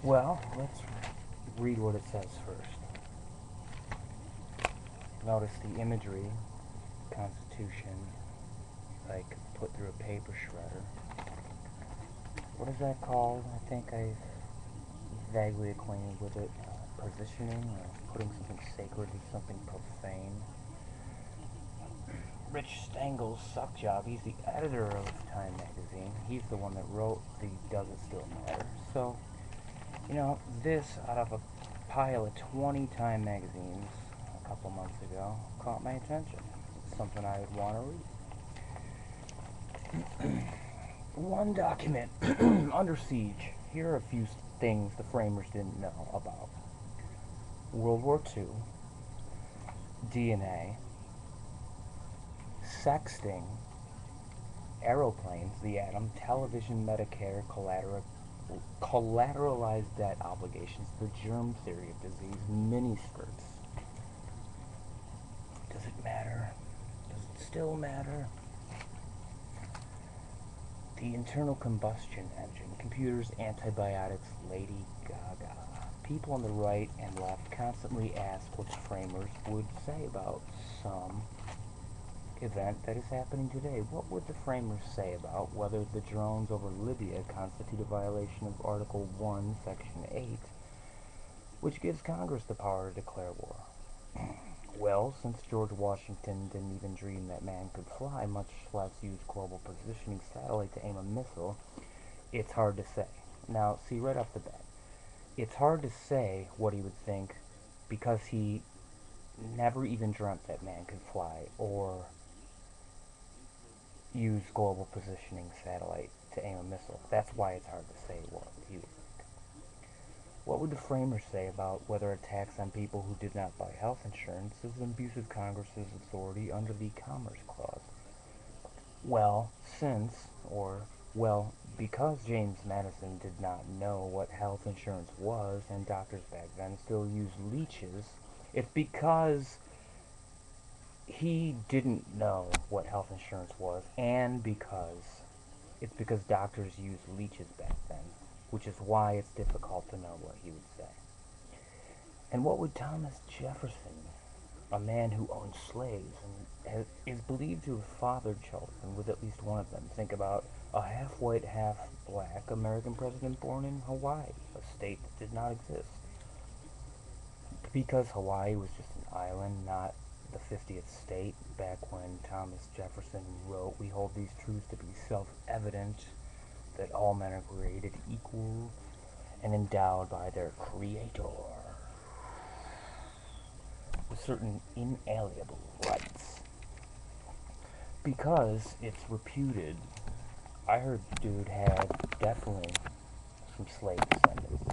Well, let's read what it says first. Notice the imagery, Constitution, like put through a paper shredder. What is that called? I think I'm vaguely acquainted with it. Positioning, or putting something sacred to something profane. Rich Stengel's suck job. He's the editor of Time magazine. He's the one that wrote the Does It Still Matter? So, you know, this out of a pile of 20 Time magazines a couple months ago caught my attention. It's something I would want to read. One document, Under Siege. Here are a few things the framers didn't know about World War II, DNA, sexting, aeroplanes, the atom, television, Medicare, collateralized debt obligations, the germ theory of disease, miniskirts. Does it matter? Does it still matter? The internal combustion engine, computers, antibiotics, Lady Gaga. People on the right and left constantly ask what the framers would say about some event that is happening today. What would the framers say about whether the drones over Libya constitute a violation of Article 1, Section 8, which gives Congress the power to declare war? Well, since George Washington didn't even dream that man could fly, much less use global positioning satellite to aim a missile, it's hard to say. Now, see right off the bat, it's hard to say what he would think because he never even dreamt that man could fly or use global positioning satellite to aim a missile. That's why it's hard to say what he would think. What would the framers say about whether attacks on people who did not buy health insurance is an abuse of Congress's authority under the Commerce Clause? Well, because James Madison did not know what health insurance was, and doctors back then still used leeches, it's because he didn't know what health insurance was, and it's because doctors used leeches back then, which is why it's difficult to know what he would say. And what would Thomas Jefferson, a man who owned slaves and is believed to have fathered children with at least one of them, think about a half-white, half-black American president born in Hawaii, a state that did not exist? Because Hawaii was just an island, not the 50th state, back when Thomas Jefferson wrote, "We hold these truths to be self-evident, that all men are created equal and endowed by their Creator with certain inalienable rights." Because it's reputed, I heard the dude had definitely some slave descendants.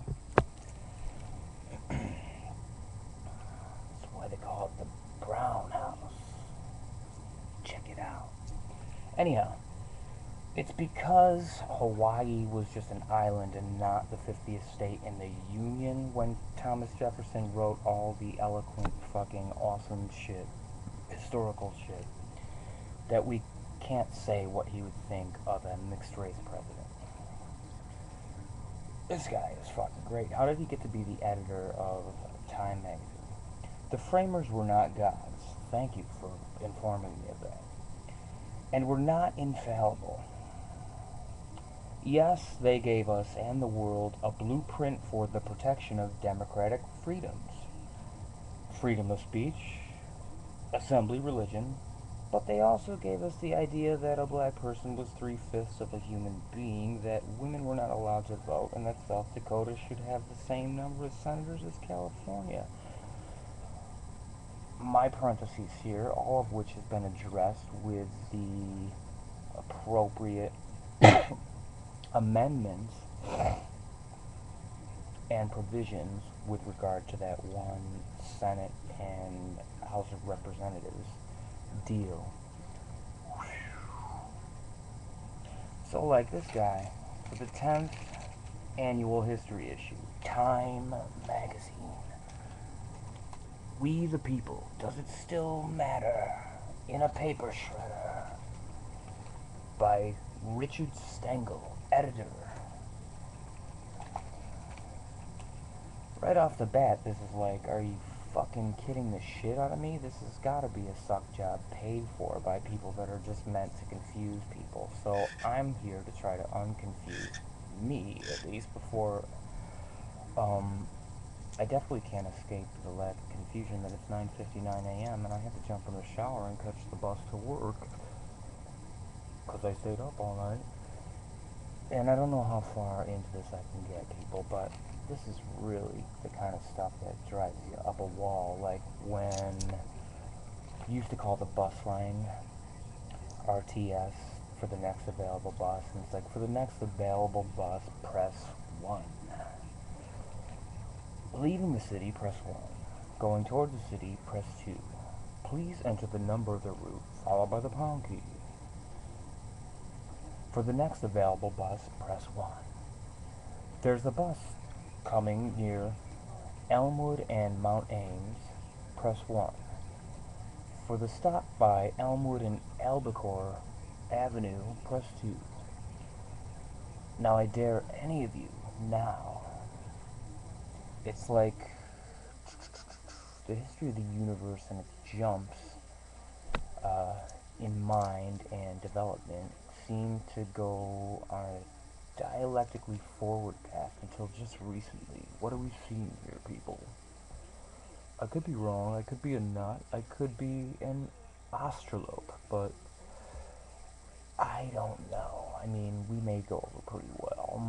That's why they call it the Brown House. Check it out. Anyhow, it's because Hawaii was just an island and not the 50th state in the Union when Thomas Jefferson wrote all the eloquent, fucking awesome shit, historical shit, that we can't say what he would think of a mixed-race president. This guy is fucking great. How did he get to be the editor of Time magazine? The framers were not gods. Thank you for informing me of that. And were not infallible. Yes, they gave us and the world a blueprint for the protection of democratic freedoms. Freedom of speech, assembly, religion, but they also gave us the idea that a black person was 3/5 of a human being, that women were not allowed to vote, and that South Dakota should have the same number of senators as California. My parentheses here, all of which has been addressed with the appropriate amendments and provisions with regard to that one Senate and House of Representatives deal. So like this guy, for the 10th annual history issue, Time magazine. We the people, does it still matter? In a paper shredder. By Richard Stengel, editor. right off the bat, this is like, are you fucking kidding the shit out of me? This has got to be a suck job paid for by people that are just meant to confuse people. So I'm here to try to unconfuse me, at least, before, I definitely can't escape the lack of confusion that it's 9:59 a.m. and I have to jump in the shower and catch the bus to work, because I stayed up all night. And I don't know how far into this I can get, people, but this is really the kind of stuff that drives you up a wall. Like when you used to call the bus line RTS for the next available bus, and it's like, for the next available bus, press 1. Leaving the city, press 1. Going toward the city, press 2. Please enter the number of the route, followed by the pound key. For the next available bus, press 1. There's a bus coming near Elmwood and Mount Ames, press 1. For the stop by Elmwood and Albacore Avenue, press 2. Now I dare any of you, now. It's like the history of the universe and its jumps in mind and development seem to go on a dialectically forward path until just recently. What are we seeing here, people? I could be wrong, I could be a nut, I could be an astrolope, but I don't know. I mean, we may go over pretty well.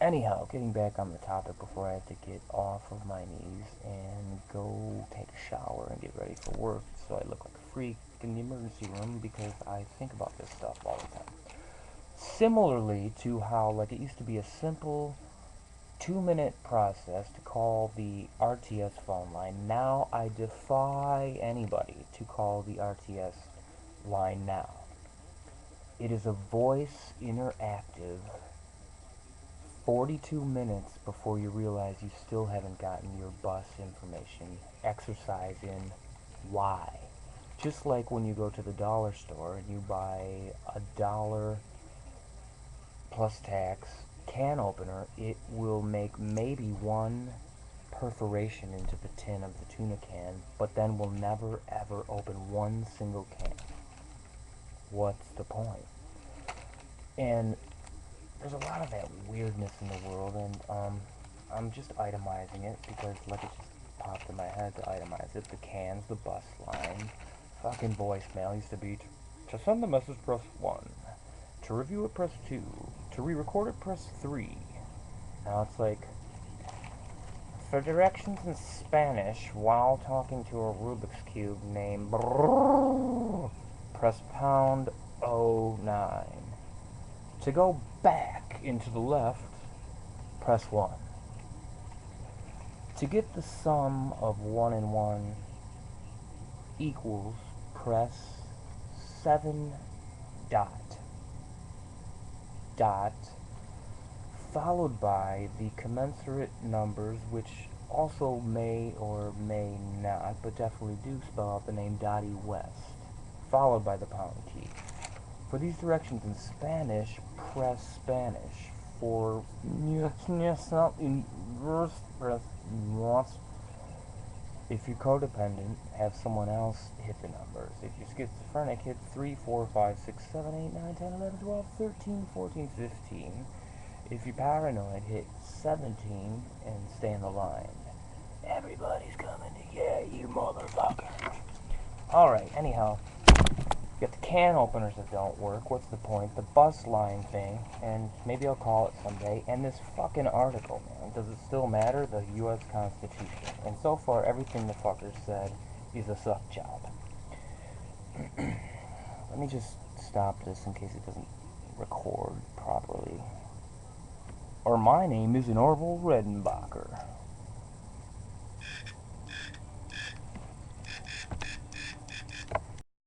Anyhow, getting back on the topic before I have to get off of my knees and go take a shower and get ready for work so I look like a freak in the emergency room, because I think about this stuff all the time. Similarly to how, like, it used to be a simple 2-minute process to call the RTS phone line. Now I defy anybody to call the RTS line now. It is a voice interactive 42 minutes before you realize you still haven't gotten your bus information. Exercise in why. Just like when you go to the dollar store and you buy $1 plus tax can opener, it will make maybe one perforation into the tin of the tuna can, but then will never ever open one single can. What's the point? And there's a lot of that weirdness in the world, and I'm just itemizing it because, like, it just popped in my head to itemize it. The cans, the bus line, fucking voicemail used to be to send the message, press 1. To review it, press 2. To re-record it, press 3. Now it's like, for directions in Spanish while talking to a Rubik's Cube named press pound 09. To go back into the left, press 1. To get the sum of 1 and 1 equals, press 7 dot, followed by the commensurate numbers, which also may or may not, but definitely do spell out the name Dottie West, followed by the pound key. For these directions in Spanish, press Spanish. For if you're codependent, have someone else hit the numbers. If you're schizophrenic, hit 3, 4, 5, 6, 7, 8, 9, 10, 11, 12, 13, 14, 15. If you're paranoid, hit 17 and stay in the line. Everybody's coming to get you, motherfucker. Alright, anyhow. You got the can openers that don't work. What's the point? The bus line thing, and maybe I'll call it someday. And this fucking article, man. Does it still matter? The U.S. Constitution. And so far, everything the fucker said is a suck job. Let me just stop this in case it doesn't record properly. Or my name is Orville Redenbacher.